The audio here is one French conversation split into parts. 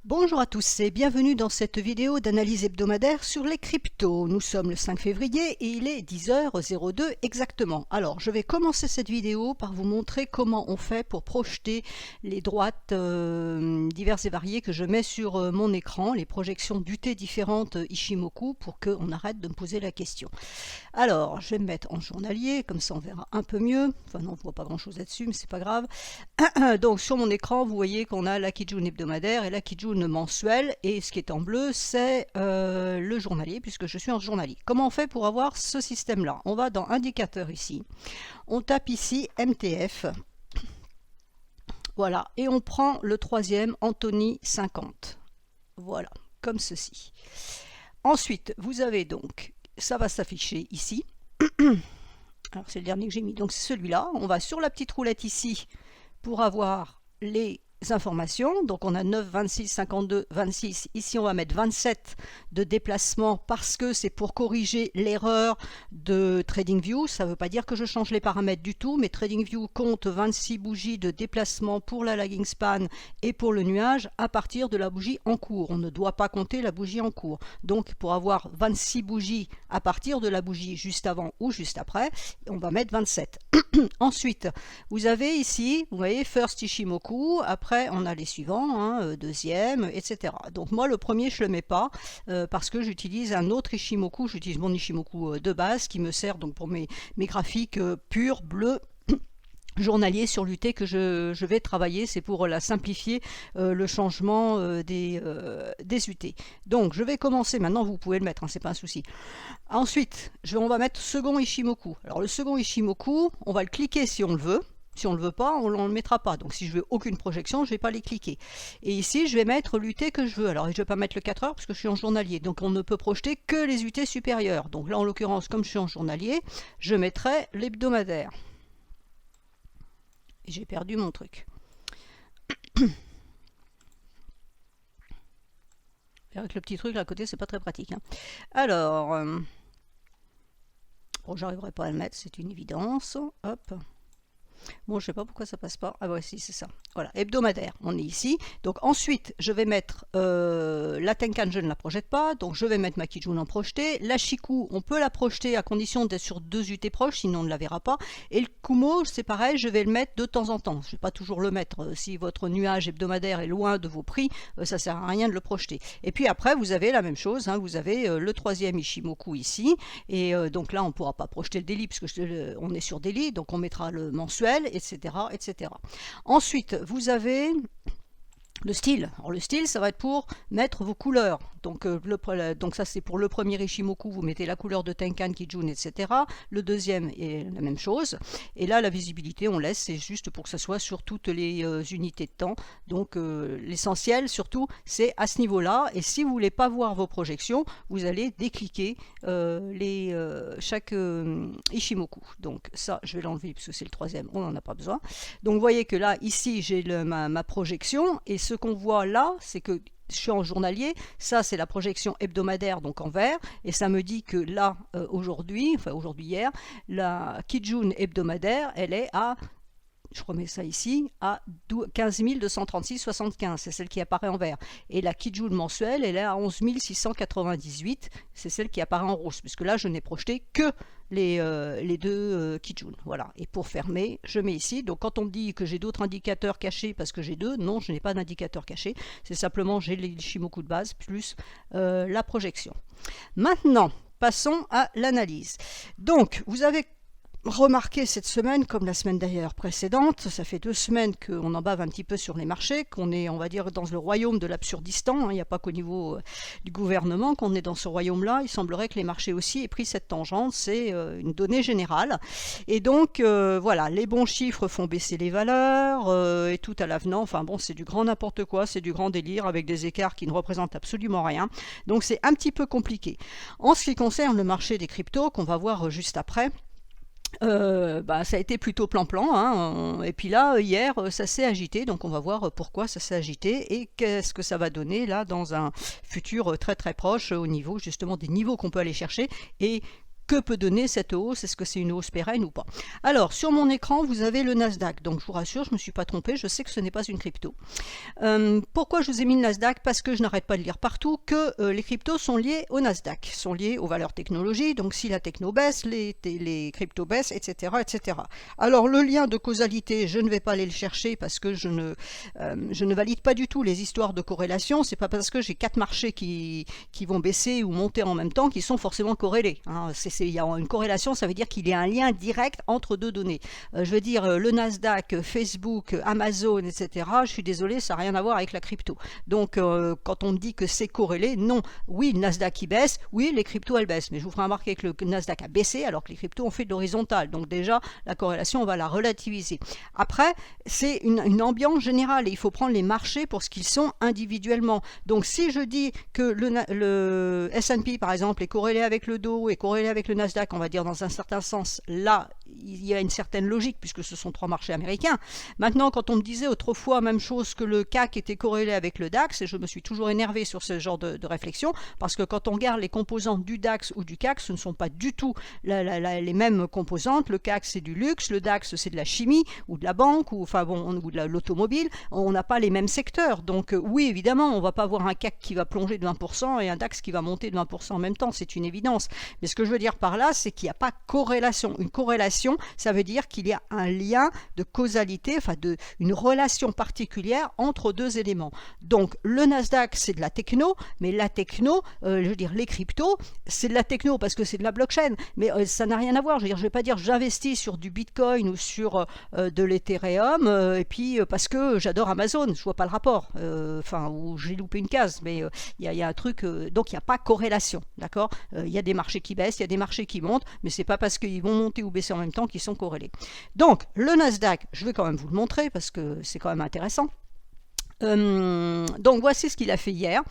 Bonjour à tous et bienvenue dans cette vidéo d'analyse hebdomadaire sur les cryptos. Nous sommes le 5 février et il est 10h02 exactement. Alors je vais commencer cette vidéo par vous montrer comment on fait pour projeter les droites diverses et variées que je mets sur mon écran, les projections d'UT différentes Ishimoku pour qu'on arrête de me poser la question. Alors je vais me mettre en journalier, comme ça on verra un peu mieux. Enfin non, on ne voit pas grand chose là-dessus mais c'est pas grave. Donc sur mon écran vous voyez qu'on a la Kijun hebdomadaire et la Kijun mensuel, et ce qui est en bleu c'est le journalier puisque je suis en journalier. Comment on fait pour avoir ce système là? On va dans indicateur ici, on tape ici MTF, voilà, et on prend le troisième Anthony 50, voilà, comme ceci. Ensuite vous avez donc, ça va s'afficher ici, alors c'est le dernier que j'ai mis, donc c'est celui-là. On va sur la petite roulette ici pour avoir les informations, donc on a 9, 26, 52, 26, ici on va mettre 27 de déplacement parce que c'est pour corriger l'erreur de TradingView. Ça ne veut pas dire que je change les paramètres du tout, mais TradingView compte 26 bougies de déplacement pour la lagging span et pour le nuage à partir de la bougie en cours. On ne doit pas compter la bougie en cours, donc pour avoir 26 bougies à partir de la bougie juste avant ou juste après, on va mettre 27. Ensuite vous avez ici, vous voyez, First Ishimoku, après on a les suivants, hein, deuxième, etc. Donc moi le premier je le mets pas parce que j'utilise un autre Ishimoku, j'utilise mon Ishimoku de base qui me sert donc pour mes graphiques purs, bleus, journalier sur l'UT que je vais travailler. C'est pour la simplifier le changement des UT. Donc je vais commencer maintenant, vous pouvez le mettre, hein, c'est pas un souci. Ensuite on va mettre second Ishimoku. Alors le second Ishimoku, on va le cliquer si on le veut. Si on ne le veut pas, on ne le mettra pas. Donc si je veux aucune projection, je ne vais pas les cliquer. Et ici, je vais mettre l'UT que je veux. Alors je ne vais pas mettre le 4 heures parce que je suis en journalier. Donc on ne peut projeter que les UT supérieures. Donc là, en l'occurrence, comme je suis en journalier, je mettrai l'hebdomadaire. Et j'ai perdu mon truc. Avec le petit truc là à côté, c'est pas très pratique, hein. Alors, bon, j'arriverai pas à le mettre, c'est une évidence. Hop. Bon, je sais pas pourquoi ça passe pas. Ah ouais, si, c'est ça. Voilà, hebdomadaire, on est ici. Donc ensuite, je vais mettre la Tenkan, je ne la projette pas. Donc je vais mettre ma Kijun en projeté. La Shiku, on peut la projeter à condition d'être sur 2 UT proches, sinon on ne la verra pas. Et le Kumo, c'est pareil, je vais le mettre de temps en temps. Je ne vais pas toujours le mettre. Si votre nuage hebdomadaire est loin de vos prix, ça sert à rien de le projeter. Et puis après, vous avez la même chose, hein, vous avez le troisième Ishimoku ici. Et donc là, on ne pourra pas projeter le daily, puisque on est sur daily, donc on mettra le mensuel, etc., etc. Ensuite, vous avez le style. Alors le style, ça va être pour mettre vos couleurs. Donc ça c'est pour le premier Ishimoku, vous mettez la couleur de Tenkan, Kijun, etc. Le deuxième est la même chose. Et là, la visibilité, on laisse, c'est juste pour que ça soit sur toutes les unités de temps. Donc l'essentiel, surtout, c'est à ce niveau-là. Et si vous ne voulez pas voir vos projections, vous allez décliquer chaque Ishimoku. Donc ça, je vais l'enlever parce que c'est le troisième, on n'en a pas besoin. Donc vous voyez que là, ici, j'ai ma projection. Et ce qu'on voit là, c'est que je suis en journalier, ça c'est la projection hebdomadaire, donc en vert, et ça me dit que là, aujourd'hui, enfin aujourd'hui hier, la Kijun hebdomadaire, elle est à, je remets ça ici, à 15 236,75, c'est celle qui apparaît en vert. Et la Kijun mensuelle, elle est à 11 698, c'est celle qui apparaît en rouge, puisque là, je n'ai projeté que les deux Kijun. Voilà. Et pour fermer, je mets ici. Donc quand on me dit que j'ai d'autres indicateurs cachés parce que j'ai deux, non, je n'ai pas d'indicateur caché. C'est simplement j'ai les Ishimoku de base plus la projection. Maintenant, passons à l'analyse. Donc, vous avez remarqué cette semaine, comme la semaine d'ailleurs précédente, ça fait 2 semaines qu'on en bave un petit peu sur les marchés, qu'on est, on va dire, dans le royaume de l'absurdistan, hein, il n'y a pas qu'au niveau du gouvernement qu'on est dans ce royaume-là, il semblerait que les marchés aussi aient pris cette tangente, c'est une donnée générale. Et donc, voilà, les bons chiffres font baisser les valeurs, et tout à l'avenant, enfin bon, c'est du grand n'importe quoi, c'est du grand délire, avec des écarts qui ne représentent absolument rien, donc c'est un petit peu compliqué. En ce qui concerne le marché des cryptos, qu'on va voir juste après, ça a été plutôt plan-plan, hein, et puis là hier ça s'est agité, donc on va voir pourquoi ça s'est agité et qu'est-ce que ça va donner là dans un futur très très proche au niveau justement des niveaux qu'on peut aller chercher et que peut donner cette hausse, est-ce que c'est une hausse pérenne ou pas. Alors, sur mon écran, vous avez le Nasdaq. Donc, je vous rassure, je ne me suis pas trompée, je sais que ce n'est pas une crypto. Pourquoi je vous ai mis le Nasdaq? Parce que je n'arrête pas de lire partout que les cryptos sont liés au Nasdaq, sont liés aux valeurs technologiques. Donc, si la techno baisse, les cryptos baissent, etc., etc. Alors, le lien de causalité, je ne vais pas aller le chercher parce que je ne valide pas du tout les histoires de corrélation. C'est pas parce que j'ai 4 marchés qui vont baisser ou monter en même temps qu'ils sont forcément corrélés. Hein. Il y a une corrélation, ça veut dire qu'il y a un lien direct entre deux données. Je veux dire, le Nasdaq, Facebook, Amazon, etc., je suis désolée, ça n'a rien à voir avec la crypto. Donc, quand on me dit que c'est corrélé, non. Oui, le Nasdaq, il baisse, oui, les cryptos, elles baissent. Mais je vous ferai remarquer que le Nasdaq a baissé alors que les cryptos ont fait de l'horizontale. Donc déjà, la corrélation, on va la relativiser. Après, c'est une ambiance générale et il faut prendre les marchés pour ce qu'ils sont individuellement. Donc, si je dis que le S&P, par exemple, est corrélé avec le Dow, est corrélé avec le Nasdaq, on va dire dans un certain sens, là, il y a une certaine logique puisque ce sont 3 marchés américains. Maintenant, quand on me disait autrefois même chose que le CAC était corrélé avec le DAX, et je me suis toujours énervé sur ce genre de réflexion, parce que quand on regarde les composantes du DAX ou du CAC, ce ne sont pas du tout les mêmes composantes. Le CAC, c'est du luxe, le DAX, c'est de la chimie, ou de la banque, ou de l'automobile. On n'a pas les mêmes secteurs. Donc oui, évidemment, on ne va pas avoir un CAC qui va plonger de 20% et un DAX qui va monter de 20% en même temps, c'est une évidence. Mais ce que je veux dire par là, c'est qu'il n'y a pas corrélation. Une corrélation, ça veut dire qu'il y a un lien de causalité, enfin une relation particulière entre 2 éléments. Donc le Nasdaq, c'est de la techno, mais la techno, je veux dire les cryptos, c'est de la techno parce que c'est de la blockchain, mais ça n'a rien à voir. Je veux dire, je vais pas dire j'investis sur du Bitcoin ou sur de l'Ethereum et puis parce que j'adore Amazon, je vois pas le rapport. Ou j'ai loupé une case, mais il y a un truc, donc il n'y a pas corrélation, d'accord. Il y a des marchés qui baissent, il y a des marchés qui montent, mais c'est pas parce qu'ils vont monter ou baisser en même temps qu'ils sont corrélés. Donc le Nasdaq, je vais quand même vous le montrer parce que c'est quand même intéressant. Donc voici ce qu'il a fait hier,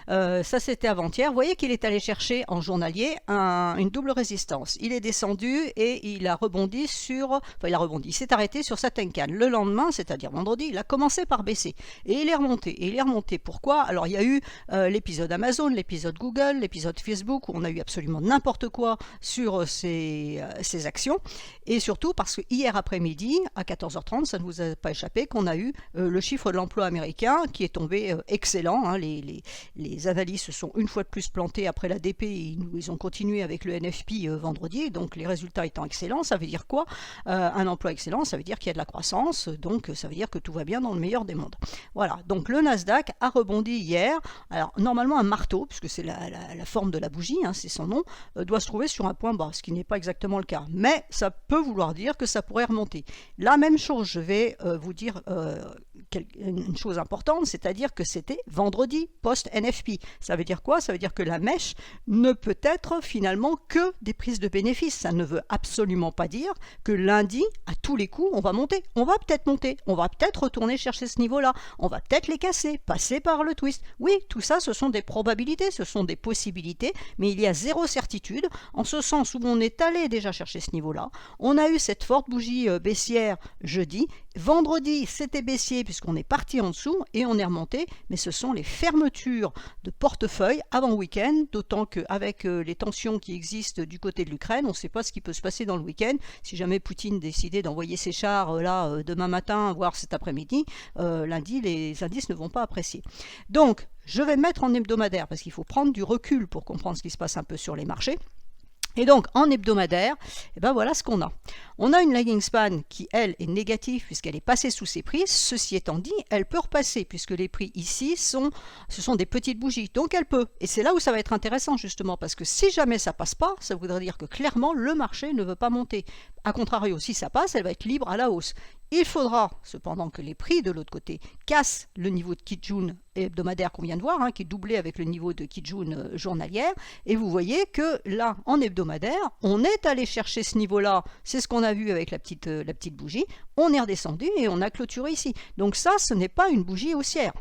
ça c'était avant-hier. Vous voyez qu'il est allé chercher en journalier une double résistance. Il est descendu et il a rebondi il s'est arrêté sur sa Tenkan. Le lendemain, c'est-à-dire vendredi, il a commencé par baisser et il est remonté. Et il est remonté. Pourquoi? Alors il y a eu l'épisode Amazon, l'épisode Google, l'épisode Facebook où on a eu absolument n'importe quoi sur ces actions, et surtout parce que hier après-midi à 14h30, ça ne vous a pas échappé qu'on a eu le chiffre de l'emploi américain qui est tombé excellent. Hein. Les analystes se sont une fois de plus plantés après l'ADP, ils ont continué avec le NFP vendredi, donc les résultats étant excellents, ça veut dire quoi? Un emploi excellent, ça veut dire qu'il y a de la croissance, donc ça veut dire que tout va bien dans le meilleur des mondes. Voilà, donc le Nasdaq a rebondi hier. Alors normalement un marteau, puisque c'est la forme de la bougie, hein, c'est son nom, doit se trouver sur un point bas, ce qui n'est pas exactement le cas, mais ça peut vouloir dire que ça pourrait remonter. La même chose, je vais vous dire une chose importante, c'est-à-dire que c'était vendredi post-NFP. Ça veut dire quoi? Ça veut dire que la mèche ne peut être finalement que des prises de bénéfices. Ça ne veut absolument pas dire que lundi, à tous les coups, on va monter. On va peut-être monter, on va peut-être retourner chercher ce niveau-là, on va peut-être les casser, passer par le twist. Oui, tout ça, ce sont des probabilités, ce sont des possibilités, mais il y a zéro certitude, en ce sens où on est allé déjà chercher ce niveau-là. On a eu cette forte bougie baissière jeudi. Vendredi, c'était baissier puisqu'on est parti en dessous et on est remonté, mais ce sont les fermetures de portefeuille avant le week-end, d'autant qu'avec les tensions qui existent du côté de l'Ukraine, on ne sait pas ce qui peut se passer dans le week-end. Si jamais Poutine décidait d'envoyer ses chars demain matin, voire cet après-midi, lundi, les indices ne vont pas apprécier. Donc, je vais mettre en hebdomadaire parce qu'il faut prendre du recul pour comprendre ce qui se passe un peu sur les marchés. Et donc, en hebdomadaire, voilà ce qu'on a. On a une lagging span qui, elle, est négative puisqu'elle est passée sous ses prix. Ceci étant dit, elle peut repasser puisque les prix ici, ce sont des petites bougies. Donc, elle peut. Et c'est là où ça va être intéressant, justement, parce que si jamais ça passe pas, ça voudrait dire que clairement, le marché ne veut pas monter. A contrario, si ça passe, elle va être libre à la hausse. Il faudra cependant que les prix de l'autre côté cassent le niveau de Kijun hebdomadaire qu'on vient de voir, qui est doublé avec le niveau de Kijun journalière. Et vous voyez que là, en hebdomadaire, on est allé chercher ce niveau-là. C'est ce qu'on a vu avec la petite bougie. On est redescendu et on a clôturé ici. Donc ça, ce n'est pas une bougie haussière.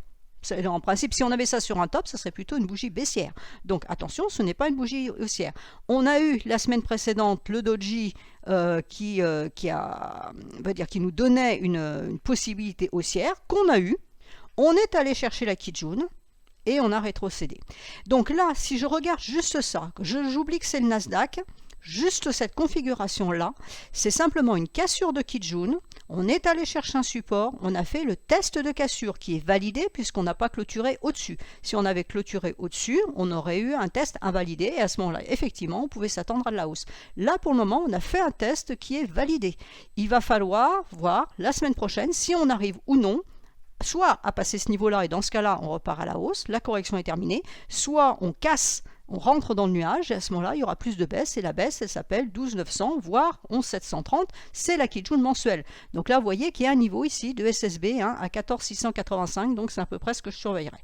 En principe, si on avait ça sur un top, ça serait plutôt une bougie baissière. Donc attention, ce n'est pas une bougie haussière. On a eu la semaine précédente le doji qui nous donnait une possibilité haussière qu'on a eue. On est allé chercher la Kijun et on a rétrocédé. Donc là, si je regarde juste ça, j'oublie que c'est le Nasdaq, Juste cette configuration-là, c'est simplement une cassure de Kijun. On est allé chercher un support, on a fait le test de cassure qui est validé puisqu'on n'a pas clôturé au-dessus. Si on avait clôturé au-dessus, on aurait eu un test invalidé et à ce moment-là, effectivement, on pouvait s'attendre à de la hausse. Là, pour le moment, on a fait un test qui est validé. Il va falloir voir la semaine prochaine si on arrive ou non soit à passer ce niveau-là, et dans ce cas-là, on repart à la hausse, la correction est terminée, soit on casse, on rentre dans le nuage, et à ce moment-là, il y aura plus de baisse, et la baisse, elle s'appelle 12 900, voire 11 730, c'est la Kijun mensuelle. Donc là, vous voyez qu'il y a un niveau ici de SSB à 14 685, donc c'est à peu près ce que je surveillerai.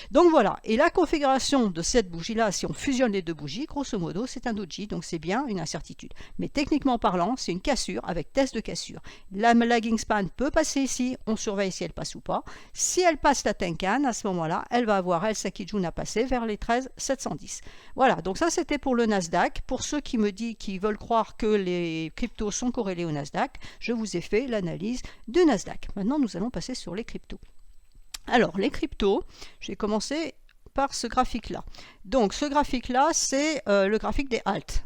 Donc voilà, et la configuration de cette bougie-là, si on fusionne les deux bougies, grosso modo, c'est un doji, donc c'est bien une incertitude. Mais techniquement parlant, c'est une cassure avec test de cassure. La lagging span peut passer ici, on surveille si elle passe ou pas. Si elle passe la Tenkan, à ce moment-là, elle va avoir, elle, sa Kijun à passer vers les 13 710. Voilà, donc ça c'était pour le Nasdaq. Pour ceux qui me disent, qui veulent croire que les cryptos sont corrélés au Nasdaq, je vous ai fait l'analyse du Nasdaq. Maintenant, nous allons passer sur les cryptos. Alors, les cryptos, je vais commencer par ce graphique-là. Donc, ce graphique-là, c'est le graphique des halts,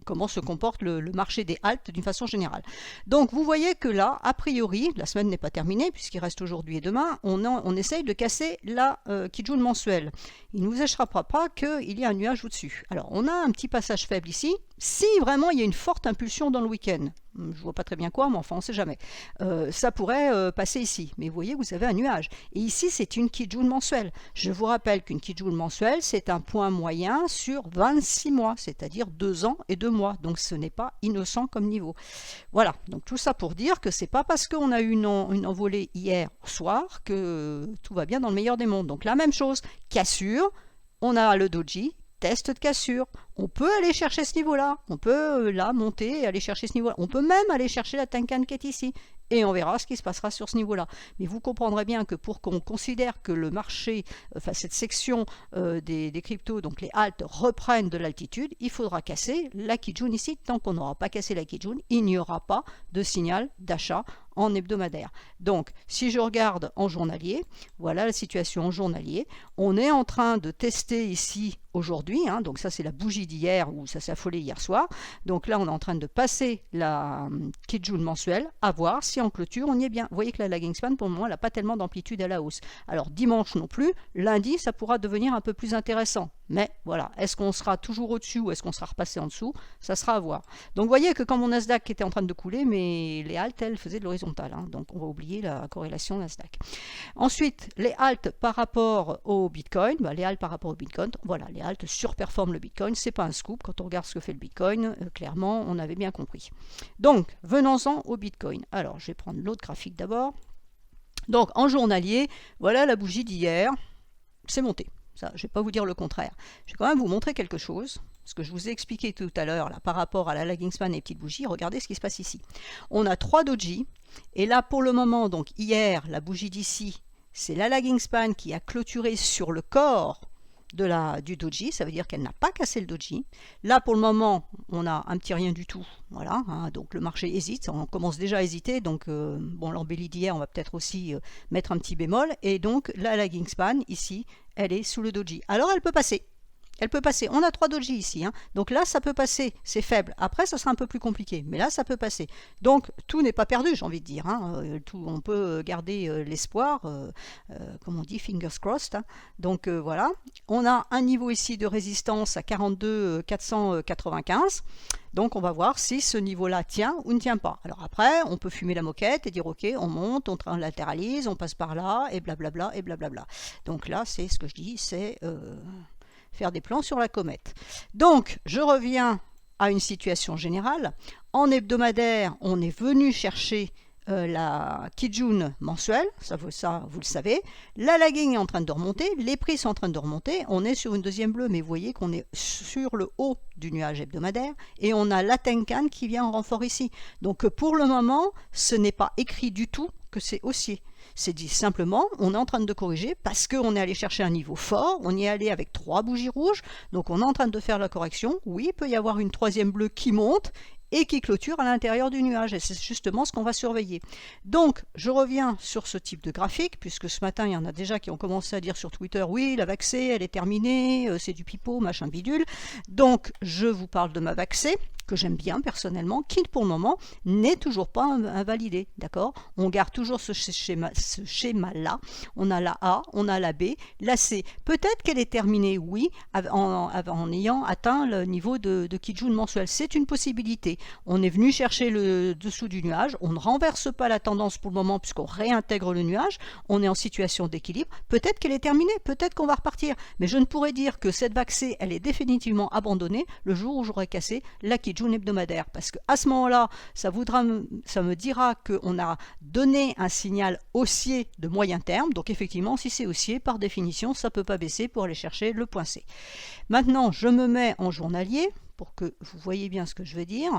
comment se comporte le marché des halts d'une façon générale. Donc, vous voyez que là, a priori, la semaine n'est pas terminée, puisqu'il reste aujourd'hui et demain, on essaye de casser la Kijun mensuelle. Il ne nous échappera pas qu'il y a un nuage au-dessus. Alors, on a un petit passage faible ici, si vraiment il y a une forte impulsion dans le week-end. Je ne vois pas très bien quoi, mais enfin, on ne sait jamais. Ça pourrait passer ici. Mais vous voyez, vous avez un nuage. Et ici, c'est une Kijun mensuelle. Je vous rappelle qu'une Kijun mensuelle, c'est un point moyen sur 26 mois, c'est-à-dire 2 ans et 2 mois. Donc, ce n'est pas innocent comme niveau. Voilà. Donc, tout ça pour dire que ce n'est pas parce qu'on a eu une envolée hier soir que tout va bien dans le meilleur des mondes. Donc, la même chose, cassure, on a le doji, test de cassure. On peut aller chercher ce niveau-là. On peut là monter et aller chercher ce niveau-là. On peut même aller chercher la Tenkan qui est ici. Et on verra ce qui se passera sur ce niveau-là. Mais vous comprendrez bien que pour qu'on considère que le marché, enfin cette section des cryptos, donc les halts, reprennent de l'altitude, il faudra casser la Kijun ici. Tant qu'on n'aura pas cassé la Kijun, il n'y aura pas de signal d'achat en hebdomadaire. Donc, si je regarde en journalier, voilà la situation en journalier. On est en train de tester ici aujourd'hui, donc ça c'est la bougie d'hier où ça s'est affolé hier soir. Donc là, on est en train de passer la Kijun mensuelle, à voir si en clôture on y est bien. Vous voyez que la lagging span, pour le moment, elle n'a pas tellement d'amplitude à la hausse. Alors dimanche non plus, lundi, ça pourra devenir un peu plus intéressant. Mais voilà, est-ce qu'on sera toujours au-dessus ou est-ce qu'on sera repassé en dessous? Ça sera à voir. Donc vous voyez que quand mon Nasdaq était en train de couler, mais les halts, elles, faisaient de l'horizontale. Donc on va oublier la corrélation Nasdaq. Ensuite, les halts par rapport au Bitcoin. Les halts par rapport au Bitcoin, voilà, les halts surperforment le Bitcoin. C'est pas un scoop. Quand on regarde ce que fait le Bitcoin, clairement, on avait bien compris. Donc, venons-en au Bitcoin. Alors, je vais prendre l'autre graphique d'abord. Donc, en journalier, voilà la bougie d'hier. C'est monté. Ça, je ne vais pas vous dire le contraire. Je vais quand même vous montrer quelque chose. Ce que je vous ai expliqué tout à l'heure par rapport à la lagging span et les petites bougies. Regardez ce qui se passe ici. On a 3 doji. Et là, pour le moment, donc hier, la bougie d'ici, c'est la lagging span qui a clôturé sur le corps du doji, ça veut dire qu'elle n'a pas cassé le doji. Là, pour le moment, on a un petit rien du tout. Voilà, donc le marché hésite, on commence déjà à hésiter. Donc, bon, l'embellie d'hier, on va peut-être aussi mettre un petit bémol. Et donc, la lagging span, ici, elle est sous le doji. Alors, elle peut passer. Elle peut passer. On a 3 doji ici. Donc là, ça peut passer. C'est faible. Après, ça sera un peu plus compliqué. Mais là, ça peut passer. Donc, tout n'est pas perdu, j'ai envie de dire. On peut garder l'espoir. Comme on dit, fingers crossed. Donc, voilà. On a un niveau ici de résistance à 42 495. Donc, on va voir si ce niveau-là tient ou ne tient pas. Alors après, on peut fumer la moquette et dire, OK, on monte, on latéralise, on passe par là, et blablabla, et blablabla. Donc là, c'est ce que je dis, c'est... faire des plans sur la comète. Donc, je reviens à une situation générale. En hebdomadaire, on est venu chercher la Kijun mensuelle, ça vous le savez. La lagging est en train de remonter, les prix sont en train de remonter. On est sur une deuxième bleue, mais vous voyez qu'on est sur le haut du nuage hebdomadaire et on a la Tenkan qui vient en renfort ici. Donc, pour le moment, ce n'est pas écrit du tout que c'est haussier. C'est dit simplement, on est en train de corriger parce qu'on est allé chercher un niveau fort, on y est allé avec 3 bougies rouges, donc on est en train de faire la correction. Oui, il peut y avoir une troisième bleue qui monte et qui clôture à l'intérieur du nuage. Et c'est justement ce qu'on va surveiller. Donc, je reviens sur ce type de graphique, puisque ce matin, il y en a déjà qui ont commencé à dire sur Twitter, oui, la vaxée, elle est terminée, c'est du pipeau, machin bidule. Donc, je vous parle de ma vaxée, que j'aime bien personnellement, qui pour le moment n'est toujours pas invalidée, d'accord? On garde toujours ce schéma-là. On a la A, on a la B, la C. Peut-être qu'elle est terminée, oui, en ayant atteint le niveau de Kijun mensuel. C'est une possibilité. On est venu chercher le dessous du nuage, on ne renverse pas la tendance pour le moment puisqu'on réintègre le nuage, on est en situation d'équilibre. Peut-être qu'elle est terminée, peut-être qu'on va repartir, mais je ne pourrais dire que cette vaxée, elle est définitivement abandonnée le jour où j'aurai cassé la Kijun hebdomadaire, parce qu'à ce moment-là, ça me dira qu'on a donné un signal haussier de moyen terme, donc effectivement, si c'est haussier, par définition, ça ne peut pas baisser pour aller chercher le point C. Maintenant, je me mets en journalier, pour que vous voyez bien ce que je veux dire.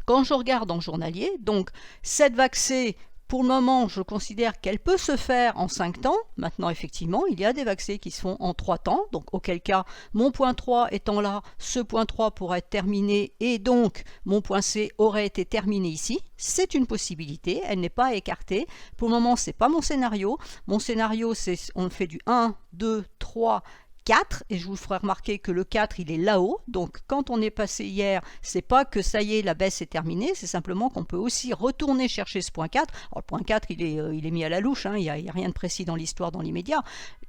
Quand je regarde en journalier, donc cette vaxée, pour le moment, je considère qu'elle peut se faire en 5 temps. Maintenant, effectivement, il y a des vaxées qui se font en 3 temps. Donc, auquel cas, mon point 3 étant là, ce point 3 pourrait être terminé et donc mon point C aurait été terminé ici. C'est une possibilité, elle n'est pas écartée. Pour le moment, ce n'est pas mon scénario. Mon scénario, c'est on fait du 1, 2, 3, 4, et je vous ferai remarquer que le 4 il est là-haut, donc quand on est passé hier, c'est pas que ça y est la baisse est terminée, c'est simplement qu'on peut aussi retourner chercher ce point 4. Alors le point 4 il est mis à la louche, hein, il n'y a rien de précis dans l'histoire dans l'immédiat.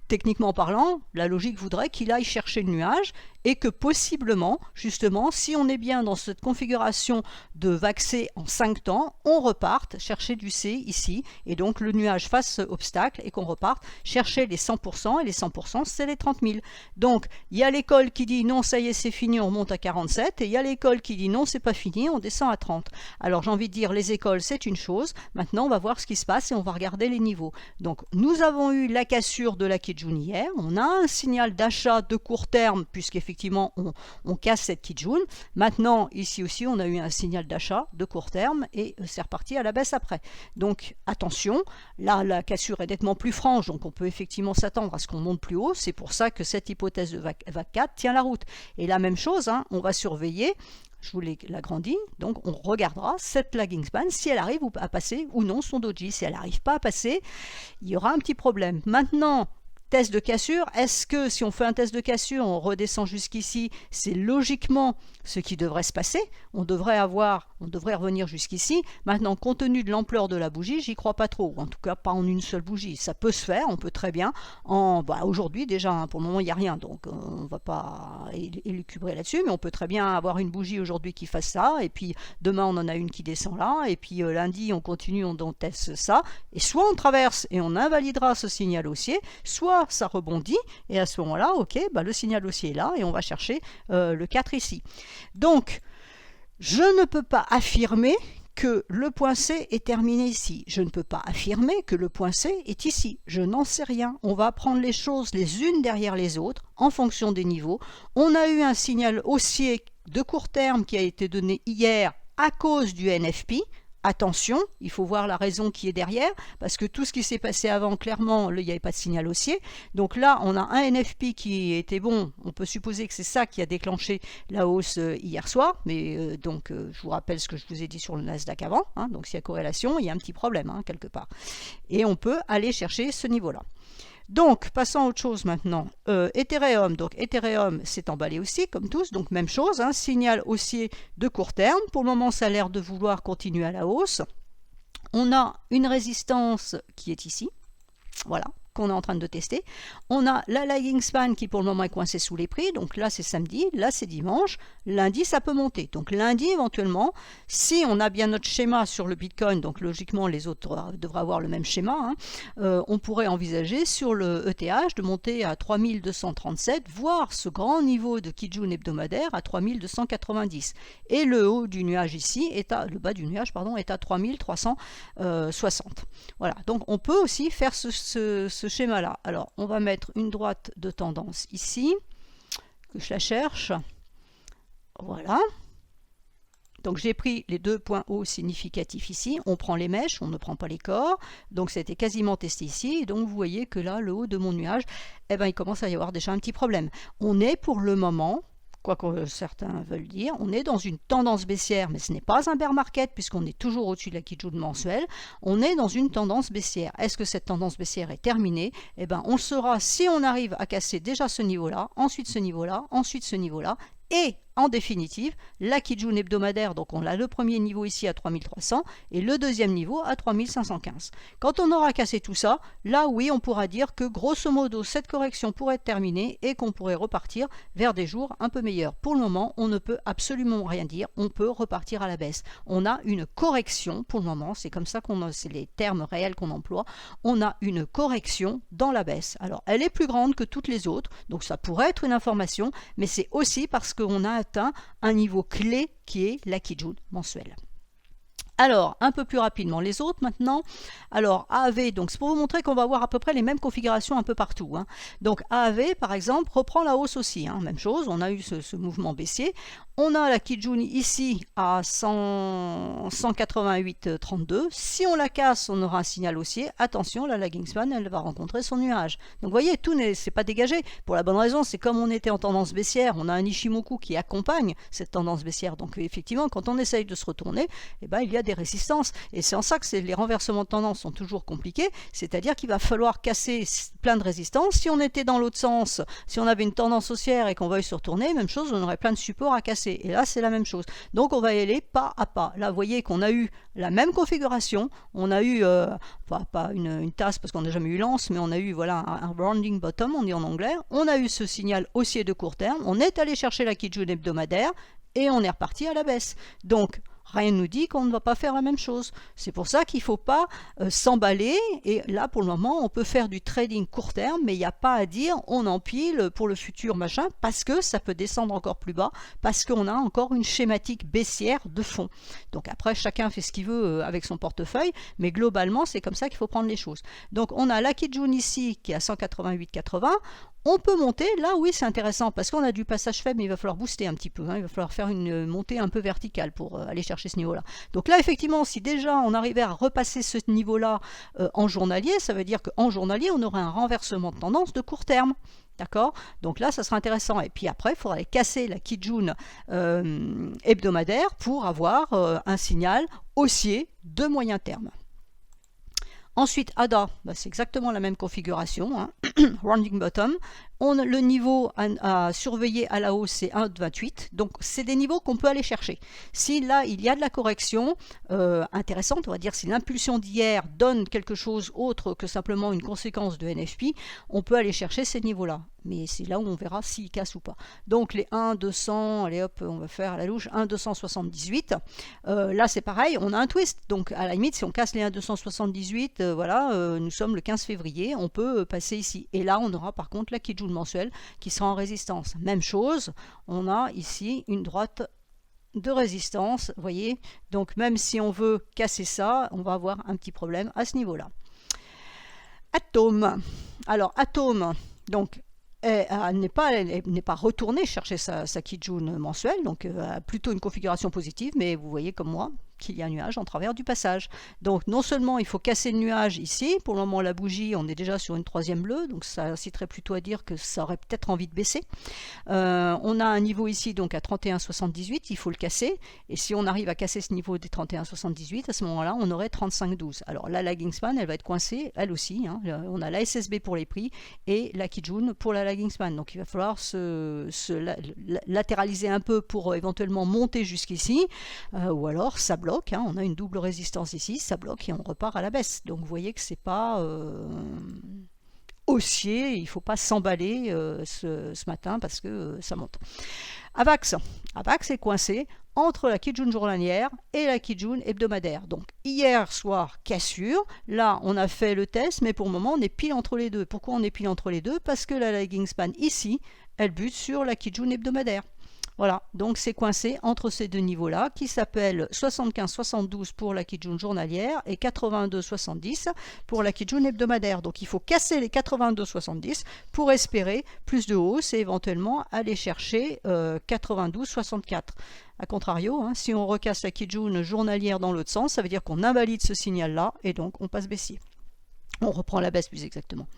Techniquement parlant, la logique voudrait qu'il aille chercher le nuage et que possiblement, justement, si on est bien dans cette configuration de vaxée en 5 temps, on reparte chercher du C ici et donc le nuage fasse obstacle et qu'on reparte chercher les 100% et les 100% c'est les 30 000. Donc il y a l'école qui dit non ça y est c'est fini, on remonte à 47 et il y a l'école qui dit non c'est pas fini, on descend à 30. Alors j'ai envie de dire les écoles c'est une chose, maintenant on va voir ce qui se passe et on va regarder les niveaux. Donc nous avons eu la cassure de la Kijun hier, on a un signal d'achat de court terme puisqu'effectivement on casse cette Kijun. Maintenant ici aussi on a eu un signal d'achat de court terme et c'est reparti à la baisse après. Donc attention, là la cassure est nettement plus franche donc on peut effectivement s'attendre à ce qu'on monte plus haut, c'est pour ça que cette hypothèse de vague 4 tient la route. Et la même chose, hein, on va surveiller, je vous l'ai agrandi, donc on regardera cette lagging span si elle arrive à passer ou non son doji. Si elle n'arrive pas à passer, il y aura un petit problème. Maintenant, test de cassure, est-ce que si on fait un test de cassure, on redescend jusqu'ici, c'est logiquement ce qui devrait se passer, on devrait revenir jusqu'ici. Maintenant, compte tenu de l'ampleur de la bougie, j'y crois pas trop, ou en tout cas pas en une seule bougie. Ça peut se faire, on peut très bien, aujourd'hui déjà, hein, pour le moment il n'y a rien, donc on ne va pas élucubrer là-dessus, mais on peut très bien avoir une bougie aujourd'hui qui fasse ça, et puis demain on en a une qui descend là, et puis lundi on continue, on teste ça, et soit on traverse et on invalidera ce signal haussier, soit ça rebondit, et à ce moment-là, ok, le signal haussier est là, et on va chercher le 4 ici. Donc, je ne peux pas affirmer que le point C est terminé ici. Je ne peux pas affirmer que le point C est ici. Je n'en sais rien. On va prendre les choses les unes derrière les autres en fonction des niveaux. On a eu un signal haussier de court terme qui a été donné hier à cause du NFP. Attention, il faut voir la raison qui est derrière, parce que tout ce qui s'est passé avant, clairement, il n'y avait pas de signal haussier. Donc là, on a un NFP qui était bon. On peut supposer que c'est ça qui a déclenché la hausse hier soir. Mais je vous rappelle ce que je vous ai dit sur le Nasdaq avant. Hein, donc s'il y a corrélation, il y a un petit problème hein, quelque part. Et on peut aller chercher ce niveau-là. Donc, passons à autre chose maintenant. Ethereum, donc Ethereum s'est emballé aussi, comme tous, donc même chose, hein, signal haussier de court terme. Pour le moment, ça a l'air de vouloir continuer à la hausse. On a une résistance qui est ici, voilà, qu'on est en train de tester. On a la lagging span qui pour le moment est coincée sous les prix, donc là c'est samedi, là c'est dimanche, lundi ça peut monter. Donc lundi éventuellement, si on a bien notre schéma sur le Bitcoin, donc logiquement les autres devraient avoir le même schéma, hein, on pourrait envisager sur le ETH de monter à 3237, voire ce grand niveau de Kijun hebdomadaire à 3290. Et le haut du nuage ici, le bas du nuage pardon, est à 3360. Voilà, donc on peut aussi faire ce schéma-là. Alors, on va mettre une droite de tendance ici, que je la cherche. Voilà. Donc, j'ai pris les deux points hauts significatifs ici. On prend les mèches, on ne prend pas les corps. Donc, c'était quasiment testé ici. Et donc, vous voyez que là, le haut de mon nuage, il commence à y avoir déjà un petit problème. On est pour le moment quoi que certains veulent dire. On est dans une tendance baissière, mais ce n'est pas un bear market puisqu'on est toujours au-dessus de la Kijun mensuelle. On est dans une tendance baissière. Est-ce que cette tendance baissière est terminée? Eh bien, on le saura si on arrive à casser déjà ce niveau-là, ensuite ce niveau-là, ensuite ce niveau-là, et en définitive, la Kijun hebdomadaire, donc on a le premier niveau ici à 3300 et le deuxième niveau à 3515. Quand on aura cassé tout ça, là oui, on pourra dire que grosso modo, cette correction pourrait être terminée et qu'on pourrait repartir vers des jours un peu meilleurs. Pour le moment, on ne peut absolument rien dire, on peut repartir à la baisse. On a une correction pour le moment, c'est comme ça c'est les termes réels qu'on emploie, on a une correction dans la baisse. Alors, elle est plus grande que toutes les autres, donc ça pourrait être une information, mais c'est aussi parce qu'on a atteint un niveau clé qui est la Kijun mensuelle. Alors, un peu plus rapidement les autres maintenant. Alors, AAV, donc c'est pour vous montrer qu'on va avoir à peu près les mêmes configurations un peu partout. Hein. Donc, AAV, par exemple, reprend la hausse aussi. Hein. Même chose, on a eu ce mouvement baissier. On a la Kijun ici à 188,32. Si on la casse, on aura un signal haussier. Attention, la lagging span, elle va rencontrer son nuage. Donc, vous voyez, tout c'est pas dégagé. Pour la bonne raison, c'est comme on était en tendance baissière, on a un Ishimoku qui accompagne cette tendance baissière. Donc, effectivement, quand on essaye de se retourner, eh ben, il y a des résistances. Et c'est en ça que les renversements de tendance sont toujours compliqués. C'est-à-dire qu'il va falloir casser plein de résistances. Si on était dans l'autre sens, si on avait une tendance haussière et qu'on veuille se retourner, même chose, on aurait plein de supports à casser. Et là, c'est la même chose. Donc, on va y aller pas à pas. Là, vous voyez qu'on a eu la même configuration. On a eu, pas une tasse parce qu'on n'a jamais eu l'anse, mais on a eu voilà, un rounding bottom, on dit en anglais. On a eu ce signal haussier de court terme. On est allé chercher la Kijun hebdomadaire et on est reparti à la baisse. Donc, rien ne nous dit qu'on ne va pas faire la même chose. C'est pour ça qu'il ne faut pas s'emballer. Et là, pour le moment, on peut faire du trading court terme, mais il n'y a pas à dire on empile pour le futur machin, parce que ça peut descendre encore plus bas, parce qu'on a encore une schématique baissière de fond. Donc après, chacun fait ce qu'il veut avec son portefeuille, mais globalement, c'est comme ça qu'il faut prendre les choses. Donc on a la Kijun ici qui est à 188,80. On peut monter, là oui c'est intéressant parce qu'on a du passage faible mais il va falloir booster un petit peu, hein, il va falloir faire une montée un peu verticale pour aller chercher ce niveau-là. Donc là effectivement si déjà on arrivait à repasser ce niveau-là en journalier, ça veut dire qu'en journalier on aurait un renversement de tendance de court terme. D'accord? Donc là, ça sera intéressant. Et puis après, il faudra aller casser la Kijun hebdomadaire pour avoir un signal haussier de moyen terme. Ensuite, ADA, c'est exactement la même configuration, hein. Rounding bottom. Le niveau à surveiller à la hausse, c'est 1,28. Donc, c'est des niveaux qu'on peut aller chercher. Si là, il y a de la correction intéressante, on va dire si l'impulsion d'hier donne quelque chose autre que simplement une conséquence de NFP, on peut aller chercher ces niveaux-là. Mais c'est là où on verra s'il casse ou pas. Donc, les 1,200, allez hop, on va faire à la louche, 1,278. Là, c'est pareil, on a un twist. Donc, à la limite, si on casse les 1,278, voilà, nous sommes le 15 février, on peut passer ici. Et là, on aura par contre la Kijun mensuelle qui sera en résistance. Même chose, on a ici une droite de résistance, vous voyez. Donc, même si on veut casser ça, on va avoir un petit problème à ce niveau-là. Atome. Alors, Atome, donc, elle n'est pas retournée chercher sa Kijun mensuelle, donc plutôt une configuration positive, mais vous voyez comme moi qu'il y a un nuage en travers du passage. Donc non seulement il faut casser le nuage ici, pour le moment la bougie on est déjà sur une troisième bleue, donc ça inciterait plutôt à dire que ça aurait peut-être envie de baisser. On a un niveau ici donc à 31,78, il faut le casser, et si on arrive à casser ce niveau des 31,78, à ce moment-là on aurait 35,12. Alors la lagging span elle va être coincée, elle aussi, hein. On a la SSB pour les prix et la Kijun pour la lagging span, donc il va falloir se latéraliser un peu pour éventuellement monter jusqu'ici, ou alors ça bloque. Hein, on a une double résistance ici, ça bloque et on repart à la baisse. Donc vous voyez que c'est pas haussier, il ne faut pas s'emballer ce matin parce que ça monte. AVAX est coincé entre la Kijun journalière et la Kijun hebdomadaire. Donc hier soir, cassure, là on a fait le test, mais pour le moment on est pile entre les deux. Pourquoi on est pile entre les deux? Parce que la lagging span ici, elle bute sur la Kijun hebdomadaire. Voilà, donc c'est coincé entre ces deux niveaux-là qui s'appellent 75,72 pour la Kijun journalière et 82,70 pour la Kijun hebdomadaire. Donc il faut casser les 82,70 pour espérer plus de hausse et éventuellement aller chercher 92,64. A contrario, hein, si on recasse la Kijun journalière dans l'autre sens, ça veut dire qu'on invalide ce signal-là et donc on passe baissier. On reprend la baisse plus exactement.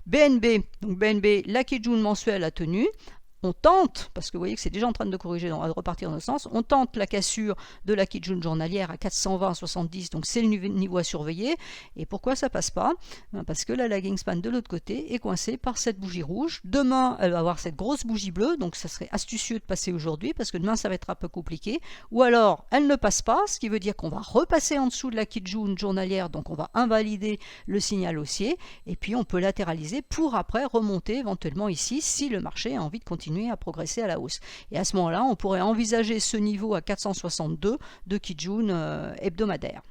BNB, donc BNB, la Kijun mensuelle a tenu. on tente, parce que vous voyez que c'est déjà en train de corriger, on va repartir dans le sens, on tente la cassure de la Kijun journalière à 420,70, donc c'est le niveau à surveiller. Et pourquoi ça passe pas? Parce que la lagging span de l'autre côté est coincée par cette bougie rouge. Demain, elle va avoir cette grosse bougie bleue, donc ça serait astucieux de passer aujourd'hui, parce que demain ça va être un peu compliqué. Ou alors, elle ne passe pas, ce qui veut dire qu'on va repasser en dessous de la Kijun journalière, donc on va invalider le signal haussier, et puis on peut latéraliser pour après remonter éventuellement ici, si le marché a envie de continuer à progresser à la hausse. Et à ce moment-là, on pourrait envisager ce niveau à 462 de Kijun hebdomadaire.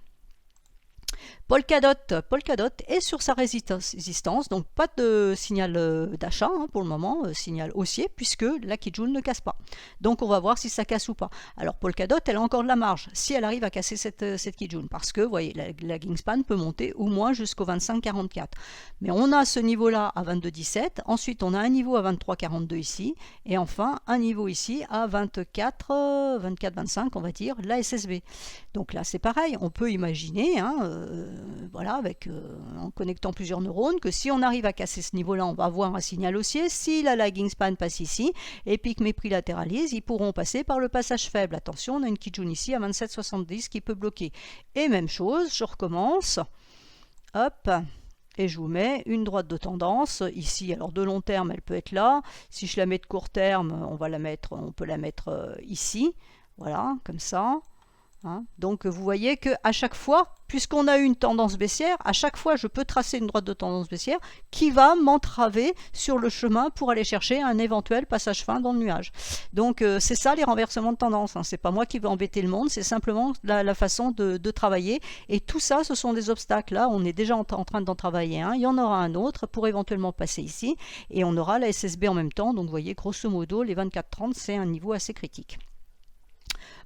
Polkadot est sur sa résistance, donc pas de signal d'achat pour le moment, signal haussier, puisque la Kijun ne casse pas. Donc on va voir si ça casse ou pas. Alors Polkadot, elle a encore de la marge, si elle arrive à casser cette Kijun, parce que vous voyez, la lagging span peut monter au moins jusqu'au 25,44. Mais on a ce niveau-là à 22,17, ensuite on a un niveau à 23,42 ici, et enfin un niveau ici à 24,25 on va dire, la SSB. Donc là c'est pareil, on peut imaginer, voilà, en connectant plusieurs neurones, que si on arrive à casser ce niveau-là, on va avoir un signal haussier. Si la lagging span passe ici, et puis que mes prix latéralisent, ils pourront passer par le passage faible. Attention, on a une Kijun ici à 27,70 qui peut bloquer. Et même chose, je recommence, hop, et je vous mets une droite de tendance ici. Alors de long terme, elle peut être là. Si je la mets de court terme, on peut la mettre ici, voilà, comme ça. Donc vous voyez qu'à chaque fois, puisqu'on a une tendance baissière, à chaque fois je peux tracer une droite de tendance baissière qui va m'entraver sur le chemin pour aller chercher un éventuel passage fin dans le nuage. Donc c'est ça les renversements de tendance, c'est pas moi qui vais embêter le monde, c'est simplement la façon de travailler. Et tout ça, ce sont des obstacles. Là on est déjà en train d'en travailler un, il y en aura un autre pour éventuellement passer ici, et on aura la SSB en même temps. Donc vous voyez, grosso modo, les 24,30 c'est un niveau assez critique.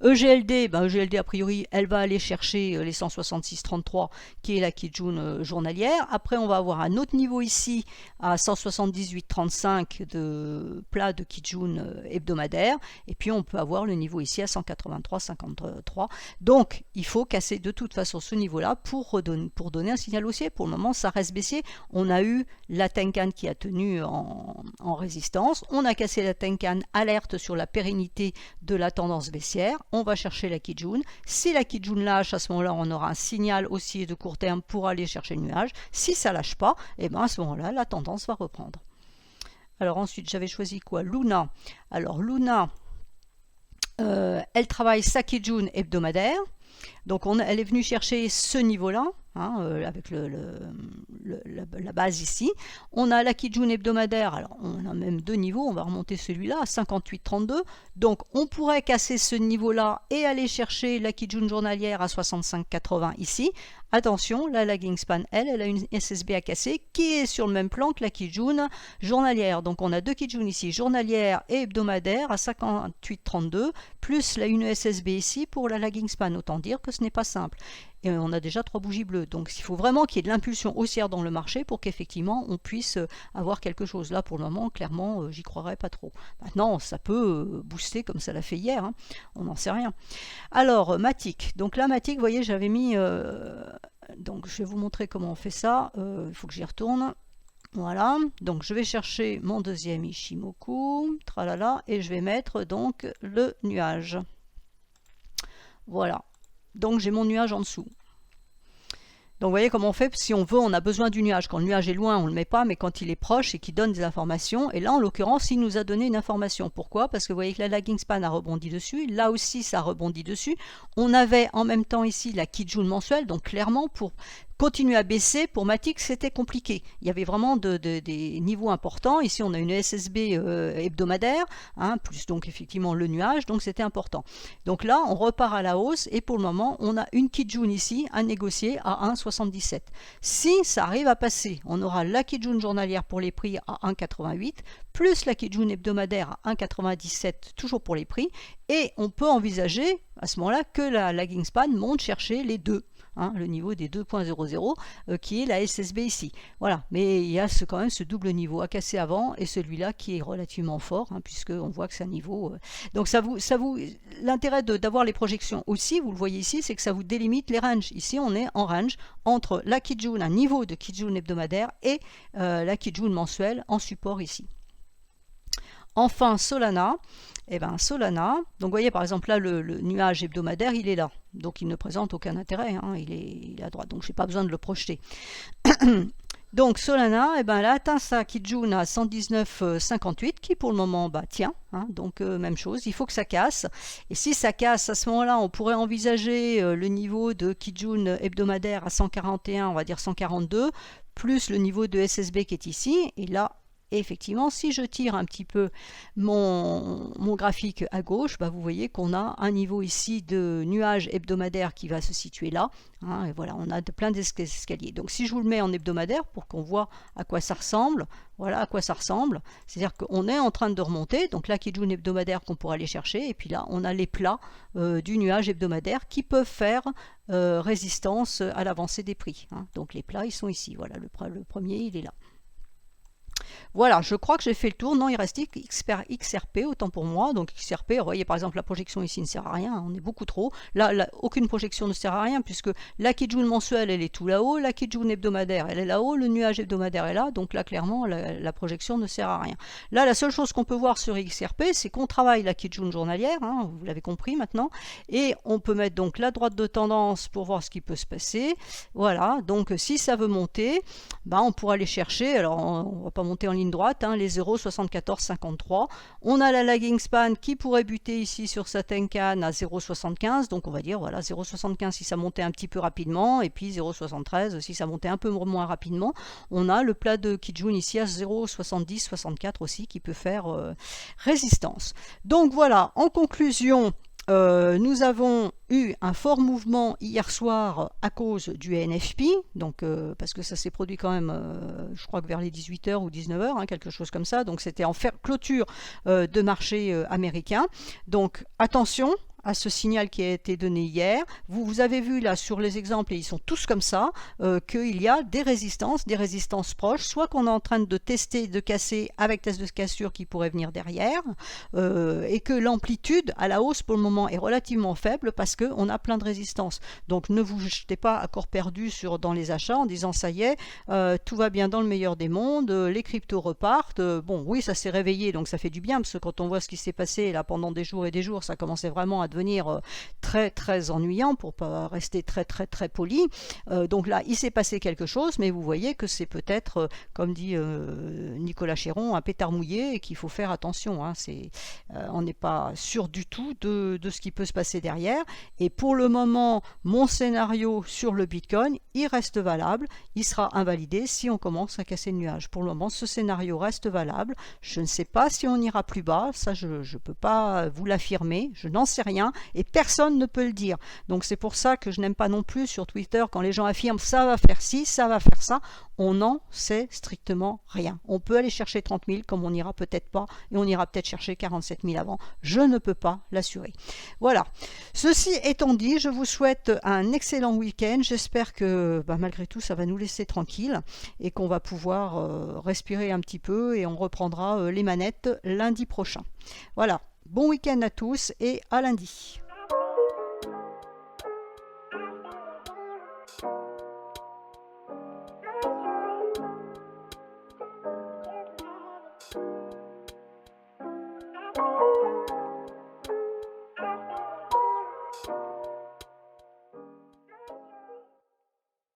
EGLD, EGLD a priori, elle va aller chercher les 166,33 qui est la Kijun journalière. Après, on va avoir un autre niveau ici à 178,35 de plat de Kijun hebdomadaire. Et puis, on peut avoir le niveau ici à 183,53. Donc, il faut casser de toute façon ce niveau-là pour donner un signal haussier. Pour le moment, ça reste baissier. On a eu la Tenkan qui a tenu en résistance. On a cassé la Tenkan, alerte sur la pérennité de la tendance baissière. On va chercher la Kijun. Si la Kijun lâche, à ce moment-là, on aura un signal haussier de court terme pour aller chercher le nuage. Si ça ne lâche pas, et à ce moment-là, la tendance va reprendre. Alors ensuite, j'avais choisi quoi? Luna. Alors Luna, elle travaille sa Kijun hebdomadaire. Donc elle est venue chercher ce niveau-là, avec la base ici. On a la Kijun hebdomadaire, alors on a même deux niveaux, on va remonter celui-là à 58,32. Donc on pourrait casser ce niveau-là et aller chercher la Kijun journalière à 65,80 ici. Attention, la lagging span, elle a une SSB à casser qui est sur le même plan que la Kijun journalière. Donc on a deux Kijun ici, journalière et hebdomadaire à 58,32, plus une SSB ici pour la lagging span. Autant dire que ce n'est pas simple. Et on a déjà 3 bougies bleues. Donc il faut vraiment qu'il y ait de l'impulsion haussière dans le marché pour qu'effectivement on puisse avoir quelque chose. Là pour le moment, clairement, j'y croirais pas trop. Maintenant, ça peut booster comme ça l'a fait hier. On n'en sait rien. Alors, Matic. Donc là, Matic, vous voyez, j'avais mis... donc je vais vous montrer comment on fait ça. Il faut que j'y retourne. Voilà, donc je vais chercher mon deuxième Ishimoku, tralala, et je vais mettre donc le nuage. Voilà, donc j'ai mon nuage en dessous. Donc vous voyez comment on fait, si on veut, on a besoin du nuage. Quand le nuage est loin, on ne le met pas, mais quand il est proche et qu'il donne des informations, et là en l'occurrence, il nous a donné une information. Pourquoi? Parce que vous voyez que la lagging span a rebondi dessus, là aussi ça rebondit dessus. On avait en même temps ici la Kijun mensuelle, donc clairement pour continuer à baisser, pour Matic, c'était compliqué. Il y avait vraiment des niveaux importants. Ici, on a une SSB hebdomadaire, plus donc effectivement le nuage, donc c'était important. Donc là, on repart à la hausse et pour le moment, on a une Kijun ici à négocier à 1,77. Si ça arrive à passer, on aura la Kijun journalière pour les prix à 1,88, plus la Kijun hebdomadaire à 1,97, toujours pour les prix, et on peut envisager à ce moment-là que la lagging span monte chercher les deux. Le niveau des 2.00 qui est la SSB ici. Voilà, mais il y a quand même ce double niveau à casser avant et celui-là qui est relativement fort, puisqu'on voit que c'est un niveau... Donc l'intérêt d'avoir les projections aussi, vous le voyez ici, c'est que ça vous délimite les ranges. Ici, on est en range entre la Kijun, un niveau de Kijun hebdomadaire et la Kijun mensuelle en support ici. Enfin, Solana, eh ben, Solana, donc vous voyez par exemple là le nuage hebdomadaire il est là, donc il ne présente aucun intérêt, hein, il est à droite, donc je n'ai pas besoin de le projeter. Donc Solana, eh ben, elle a atteint sa Kijun à 119,58 qui pour le moment tient, hein, donc même chose, il faut que ça casse. Et si ça casse, à ce moment-là, on pourrait envisager le niveau de Kijun hebdomadaire à 141, on va dire 142, plus le niveau de SSB qui est ici. Et là, effectivement, si je tire un petit peu mon graphique à gauche, vous voyez qu'on a un niveau ici de nuage hebdomadaire qui va se situer là. Hein, et voilà, on a plein d'escaliers. Donc si je vous le mets en hebdomadaire pour qu'on voit à quoi ça ressemble, voilà à quoi ça ressemble. C'est-à-dire qu'on est en train de remonter, donc là Kijun hebdomadaire qu'on pourra aller chercher, et puis là on a les plats du nuage hebdomadaire qui peuvent faire résistance à l'avancée des prix. Hein. Donc les plats ils sont ici, voilà, le premier il est là. Voilà, je crois que j'ai fait le tour. Non, il reste XRP, autant pour moi. Donc XRP, vous voyez par exemple la projection ici ne sert à rien, on est beaucoup trop. Là, aucune projection ne sert à rien puisque la Kijun mensuelle, elle est tout là-haut, la Kijun hebdomadaire, elle est là-haut, le nuage hebdomadaire est là. Donc là, clairement, la projection ne sert à rien. Là, la seule chose qu'on peut voir sur XRP, c'est qu'on travaille la Kijun journalière, hein, vous l'avez compris maintenant, et on peut mettre donc la droite de tendance pour voir ce qui peut se passer. Voilà, donc si ça veut monter, on pourra aller chercher, alors on va pas monter en ligne droite, hein, les 0,7453. On a la lagging span qui pourrait buter ici sur sa Tenkan à 0,75, donc on va dire voilà 0,75 si ça montait un petit peu rapidement, et puis 0,73 si ça montait un peu moins rapidement. On a le plat de Kijun ici à 0,7064 aussi qui peut faire résistance. Donc voilà, en conclusion, nous avons eu un fort mouvement hier soir à cause du NFP, donc parce que ça s'est produit quand même, je crois que vers les 18h ou 19h, hein, quelque chose comme ça, donc c'était en clôture de marché américain. Donc attention à ce signal qui a été donné hier. Vous avez vu là sur les exemples, et ils sont tous comme ça, qu'il y a des résistances proches, soit qu'on est en train de tester, de casser avec test de cassure qui pourrait venir derrière, et que l'amplitude à la hausse pour le moment est relativement faible parce qu'on a plein de résistances. Donc ne vous jetez pas à corps perdu dans les achats en disant ça y est, tout va bien dans le meilleur des mondes, les cryptos repartent. Bon oui, ça s'est réveillé, donc ça fait du bien, parce que quand on voit ce qui s'est passé là pendant des jours et des jours, ça commençait vraiment à devenir très très ennuyant pour pas rester très très très poli. Donc là il s'est passé quelque chose, mais vous voyez que c'est peut-être comme dit Nicolas Chéron, un pétard mouillé et qu'il faut faire attention, hein. On n'est pas sûr du tout de ce qui peut se passer derrière, et pour le moment mon scénario sur le Bitcoin il reste valable, il sera invalidé si on commence à casser le nuage. Pour le moment ce scénario reste valable, je ne sais pas si on ira plus bas, ça je ne peux pas vous l'affirmer, je n'en sais rien et personne ne peut le dire. Donc c'est pour ça que je n'aime pas non plus sur Twitter quand les gens affirment ça va faire ci, ça va faire ça. On n'en sait strictement rien. On peut aller chercher 30 000 comme on n'ira peut-être pas, et on ira peut-être chercher 47 000 avant. Je ne peux pas l'assurer. Voilà. Ceci étant dit, je vous souhaite un excellent week-end. J'espère que malgré tout ça va nous laisser tranquille et qu'on va pouvoir respirer un petit peu, et on reprendra les manettes lundi prochain. Voilà. Bon week-end à tous et à lundi.